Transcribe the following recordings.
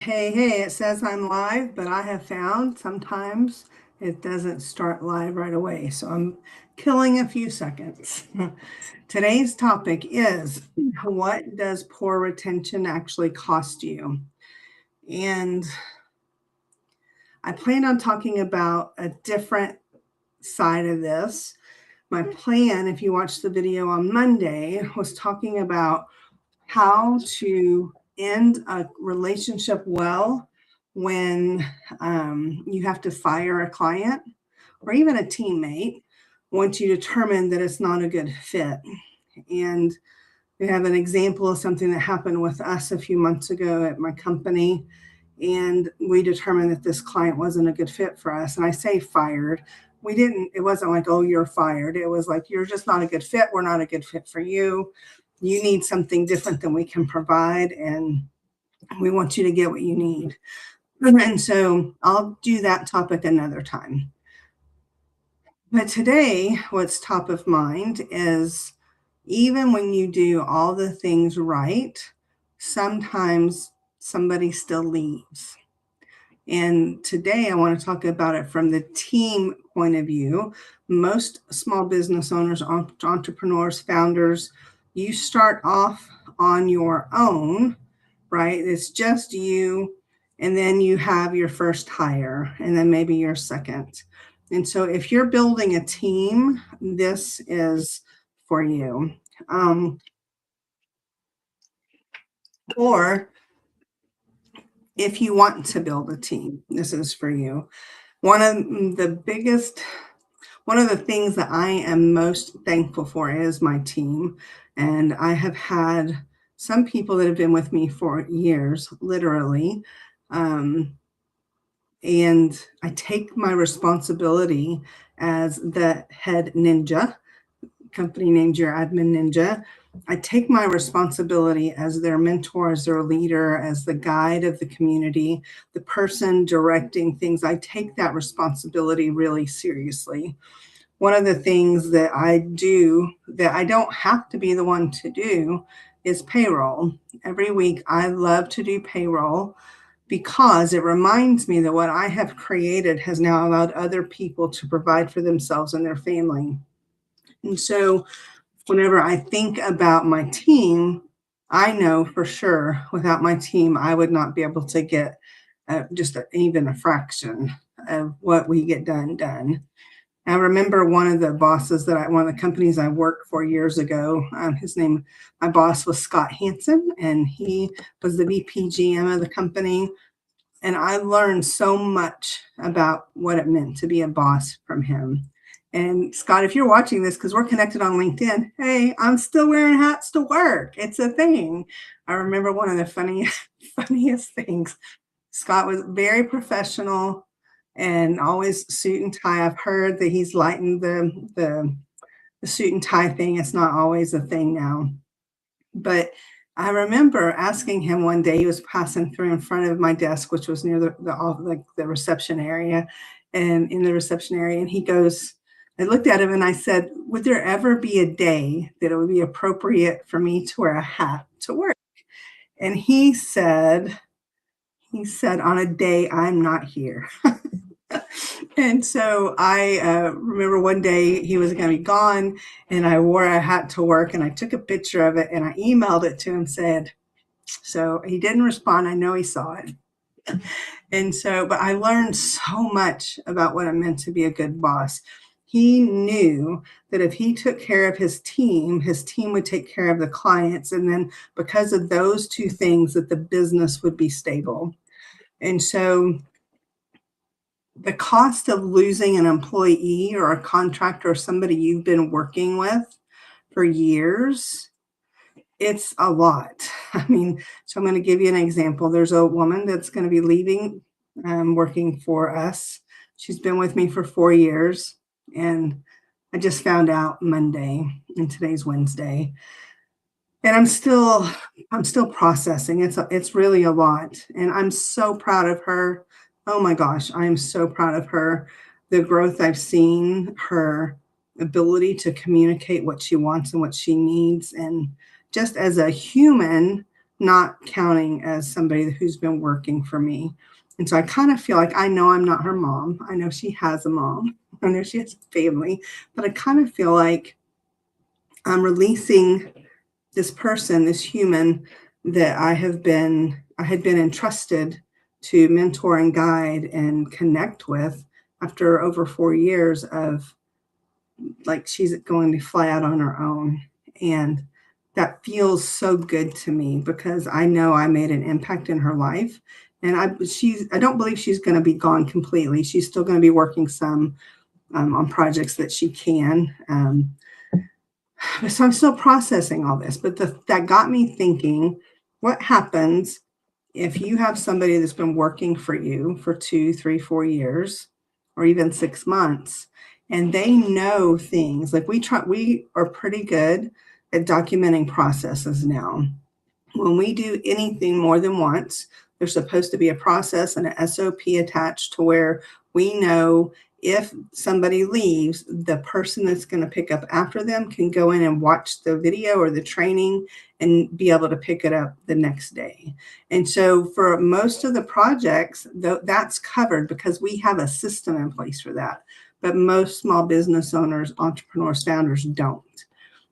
Hey, it says I'm live, but I have found sometimes it doesn't start live right away. So I'm killing a few seconds. Today's topic is, what does poor retention actually cost you? And I plan on talking about a different side of this. My plan, if you watched the video on Monday, was talking about how to end a relationship well when you have to fire a client or even a teammate once you determine that it's not a good fit. And we have an example of something that happened with us a few months ago at my company. And we determined that this client wasn't a good fit for us. And I say fired. It wasn't like, oh, you're fired. It was like, you're just not a good fit. We're not a good fit for you. You need something different than we can provide. And we want you to get what you need. And so I'll do that topic another time. But today, what's top of mind is even when you do all the things right, sometimes somebody still leaves. And today I want to talk about it from the team point of view. Most small business owners, entrepreneurs, founders, you start off on your own, right? It's just you, and then you have your first hire, and then maybe your second. And so if you're building a team, this is for you. Or if you want to build a team, this is for you. One of the things that I am most thankful for is my team. And I have had some people that have been with me for years, literally. And I take my responsibility as the head ninja, company named Your Admin Ninja. I take my responsibility as their mentor, as their leader, as the guide of the community, the person directing things. I take that responsibility really seriously. One of the things that I do that I don't have to be the one to do is payroll. Every week, I love to do payroll because it reminds me that what I have created has now allowed other people to provide for themselves and their family. And so whenever I think about my team, I know for sure without my team, I would not be able to get even a fraction of what we get done. I remember one of the companies I worked for years ago, my boss was Scott Hansen, and he was the VP GM of the company. And I learned so much about what it meant to be a boss from him. And Scott, if you're watching this, because we're connected on LinkedIn, hey, I'm still wearing hats to work. It's a thing. I remember one of the funniest things. Scott was very professional and always suit and tie. I've heard that he's lightened the suit and tie thing. It's not always a thing now. But I remember asking him one day, he was passing through in front of my desk, which was near the reception area, and in the reception area, and he goes, I looked at him and I said, would there ever be a day that it would be appropriate for me to wear a hat to work? And he said, on a day I'm not here. And so I remember one day he was going to be gone, and I wore a hat to work, and I took a picture of it and I emailed it to him, said, so he didn't respond. I know he saw it. And so, but I learned so much about what it meant to be a good boss. He knew that if he took care of his team would take care of the clients. And then because of those two things, that the business would be stable. And so the cost of losing an employee or a contractor or somebody you've been working with for years, it's a lot. I mean, so I'm going to give you an example. There's a woman that's going to be leaving working for us. She's been with me for 4 years, and I just found out Monday, and today's Wednesday. And I'm still processing. It's really a lot, and I'm so proud of her. Oh my gosh, I am so proud of her. The growth I've seen, her ability to communicate what she wants and what she needs, and just as a human, not counting as somebody who's been working for me. And so I kind of feel like I know I'm not her mom. I know she has a mom. I know she has a family, but I kind of feel like I'm releasing this person, this human that I had been entrusted to mentor and guide and connect with after over 4 years of like she's going to fly out on her own. And that feels so good to me because I know I made an impact in her life. And I don't believe she's going to be gone completely. She's still going to be working some on projects that she can. So I'm still processing all this, but that got me thinking, what happens if you have somebody that's been working for you for 2, 3, 4 years, or even 6 months, and they know things like we are pretty good at documenting processes now. When we do anything more than once, there's supposed to be a process and an SOP attached to where we know if somebody leaves, the person that's going to pick up after them can go in and watch the video or the training and be able to pick it up the next day. And so for most of the projects, that's covered because we have a system in place for that. But most small business owners, entrepreneurs, founders don't.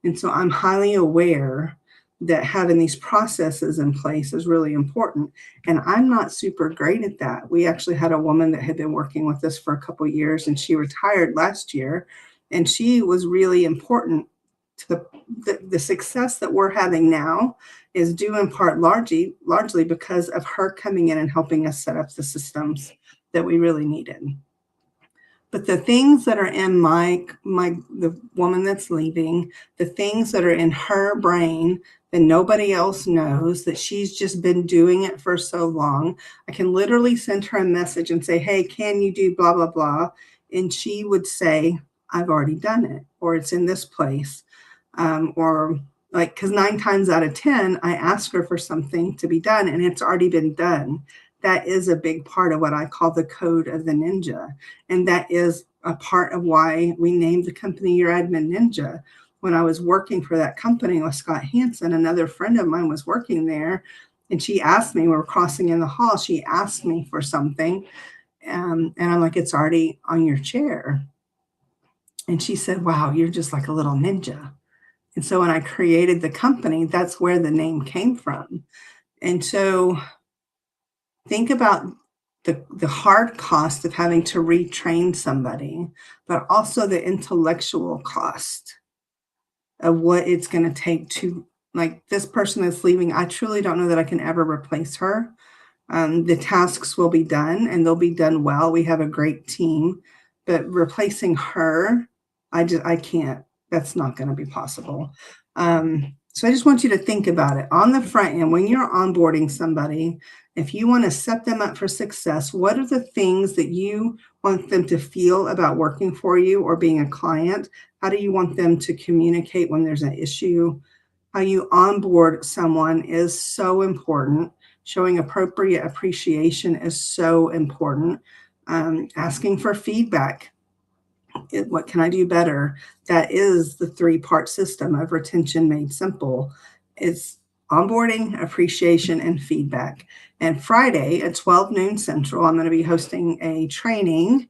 And so I'm highly aware that having these processes in place is really important. And I'm not super great at that. We actually had a woman that had been working with us for a couple of years, and she retired last year. And she was really important to the success that we're having now is due in part largely because of her coming in and helping us set up the systems that we really needed. But the things that are in the woman that's leaving, the things that are in her brain that nobody else knows, that she's just been doing it for so long, I can literally send her a message and say, hey, can you do blah, blah, blah? And she would say, I've already done it, or it's in this place. Or like, because 9 times out of 10, I ask her for something to be done and it's already been done. That is a big part of what I call the code of the ninja. And that is a part of why we named the company Your Admin Ninja. When I was working for that company with Scott Hansen, another friend of mine was working there. And she asked me, we were crossing in the hall, she asked me for something. And I'm like, it's already on your chair. And she said, wow, you're just like a little ninja. And so when I created the company, that's where the name came from. And so think about the hard cost of having to retrain somebody, but also the intellectual cost of what it's going to take to, like this person that's leaving, I truly don't know that I can ever replace her. The tasks will be done and they'll be done well. We have a great team, but replacing her, I can't. That's not going to be possible. So I just want you to think about it on the front end when you're onboarding somebody. If you want to set them up for success, what are the things that you want them to feel about working for you or being a client? How do you want them to communicate when there's an issue? How you onboard someone is so important. Showing appropriate appreciation is so important. Asking for feedback. What can I do better? That is the 3-part system of retention made simple. It's onboarding, appreciation, and feedback. And Friday at 12 noon Central, I'm going to be hosting a training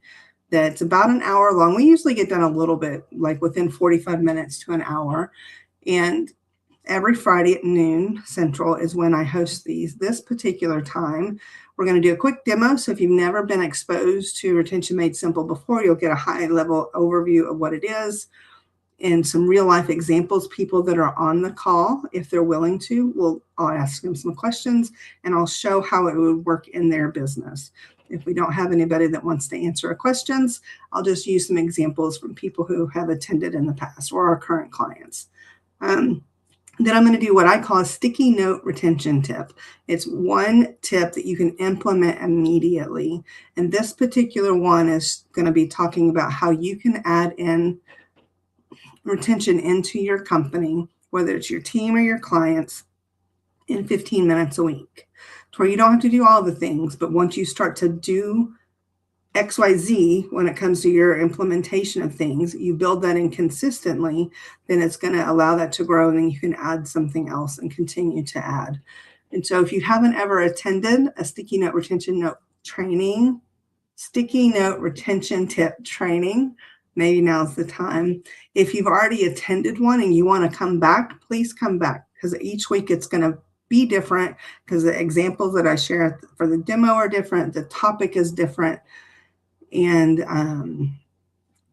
that's about an hour long. We usually get done a little bit, like within 45 minutes to an hour. And every Friday at noon Central is when I host these. This particular time, we're going to do a quick demo. So if you've never been exposed to Retention Made Simple before, you'll get a high-level overview of what it is and some real-life examples. People that are on the call, if they're willing to, I'll ask them some questions, and I'll show how it would work in their business. If we don't have anybody that wants to answer our questions, I'll just use some examples from people who have attended in the past or our current clients. Then I'm going to do what I call a sticky note retention tip. It's one tip that you can implement immediately. And this particular one is going to be talking about how you can add in retention into your company, whether it's your team or your clients, in 15 minutes a week. To where you don't have to do all the things, but once you start to do XYZ when it comes to your implementation of things, you build that in consistently, then it's going to allow that to grow, and then you can add something else and continue to add. And so if you haven't ever attended a sticky note retention note training, sticky note retention tip training, maybe now's the time. If you've already attended one and you want to come back, please come back, because each week it's going to be different, because the examples that I share for the demo are different. The topic is different. And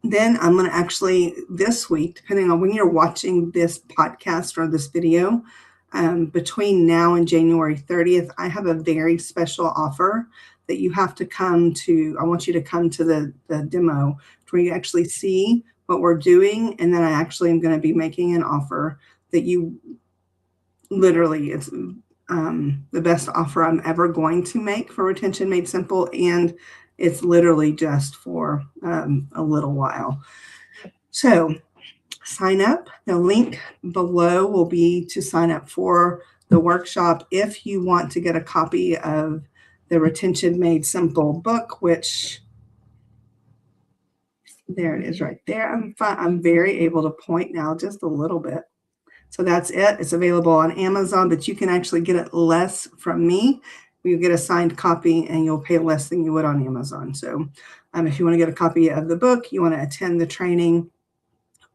then I'm going to actually, this week, depending on when you're watching this podcast or this video, between now and January 30th, I have a very special offer that you have to come to. I want you to come to the demo where you actually see what we're doing. And then I actually am going to be making an offer that you literally, it's the best offer I'm ever going to make for Retention Made Simple. And it's literally just for a little while. So sign up. The link below will be to sign up for the workshop if you want to get a copy of the Retention Made Simple book, which there it is right there. I'm very able to point now just a little bit. So that's it. It's available on Amazon, but you can actually get it less from me. You get a signed copy and you'll pay less than you would on Amazon. So if you want to get a copy of the book, you want to attend the training,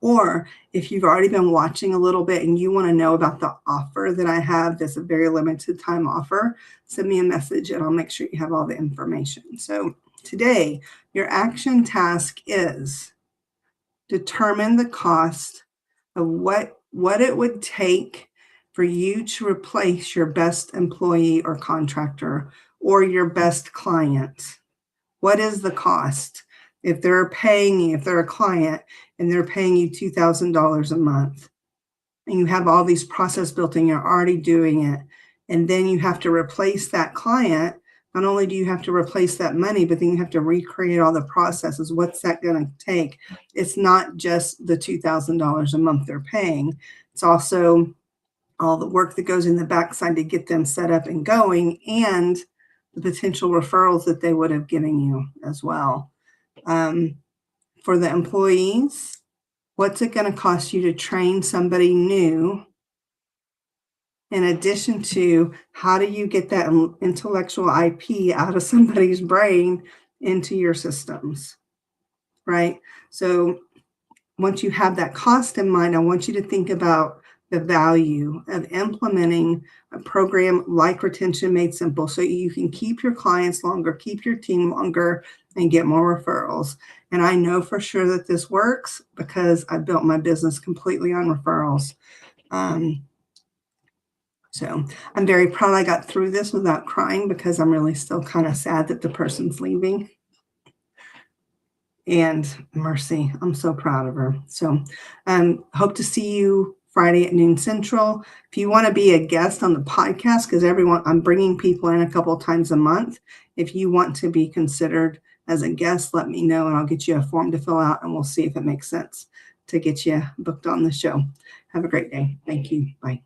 or if you've already been watching a little bit and you want to know about the offer that I have, that's a very limited time offer, send me a message and I'll make sure you have all the information. So today, your action task is determine the cost of what it would take for you to replace your best employee or contractor or your best client. What is the cost? If they're a client and they're paying you $2,000 a month, and you have all these processes built in, you're already doing it, and then you have to replace that client, not only do you have to replace that money, but then you have to recreate all the processes. What's that going to take? It's not just the $2,000 a month they're paying. It's also all the work that goes in the backside to get them set up and going, and the potential referrals that they would have given you as well. For the employees, what's it going to cost you to train somebody new? In addition to, how do you get that intellectual IP out of somebody's brain into your systems, right? So once you have that cost in mind, I want you to think about the value of implementing a program like Retention Made Simple so you can keep your clients longer, keep your team longer, and get more referrals. And I know for sure that this works because I built my business completely on referrals. So I'm very proud I got through this without crying, because I'm really still kind of sad that the person's leaving. And Mercy, I'm so proud of her. So hope to see you Friday at noon Central. If you want to be a guest on the podcast, because I'm bringing people in a couple of times a month. If you want to be considered as a guest, let me know and I'll get you a form to fill out and we'll see if it makes sense to get you booked on the show. Have a great day. Thank you. Bye.